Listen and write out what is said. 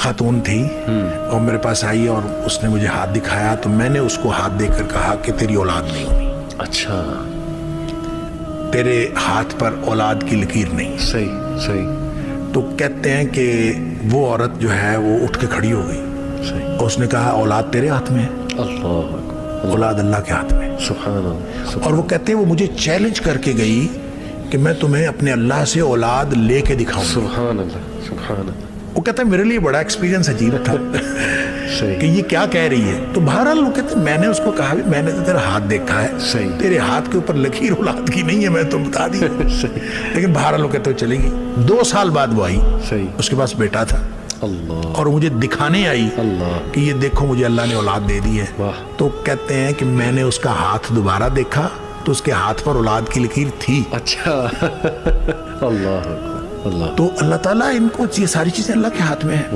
خاتون تھی اور میرے پاس آئی اور اس نے مجھے ہاتھ دکھایا تو میں نے اس کو ہاتھ دے کر کہا کہ تیری اولاد نہیں ہوئی. اچھا تیرے ہاتھ پر اولاد کی لکیر نہیں. صحیح صحیح تو کہتے ہیں کہ وہ عورت جو ہے وہ اٹھ کے کھڑی ہو گئی صحیح. اور اس نے کہا اولاد تیرے ہاتھ میں ہے, اللہ اکبر. اولاد اللہ کے ہاتھ میں ہے. سبحان اللہ. اور وہ کہتے ہیں وہ مجھے چیلنج کر کے گئی کہ میں تمہیں اپنے اللہ سے اولاد لے کے دکھاؤں. سبحان اللہ سبحان اللہ. وہ کہتا ہے میرے لیے بڑا ایکسپیرینس عجیب تھا صحیح کہ یہ کیا کہہ رہی ہے. تو بہرحال وہ کہتے ہیں میں نے اس کو کہا میں نے تو تیرا ہاتھ دیکھا ہے, صحیح. تیرے ہاتھ کے اوپر لکیر اولاد کی نہیں ہے, میں تو بتا دی. صحیح لیکن بہرحال وہ کہتے ہیں چلے گی. 2 سال بعد وہ آئی, صحیح. اس کے پاس بیٹا تھا اللہ اور مجھے دکھانے آئی اللہ. کہ یہ دیکھو مجھے اللہ نے اولاد دے دی ہے. واہ. تو کہتے ہیں کہ میں نے اس کا ہاتھ دوبارہ دیکھا تو اس کے ہاتھ پر اولاد کی لکیر تھی. اچھا اللہ اکبر. اللہ تو اللہ تعالیٰ ان کو یہ ساری چیزیں اللہ کے ہاتھ میں ہیں.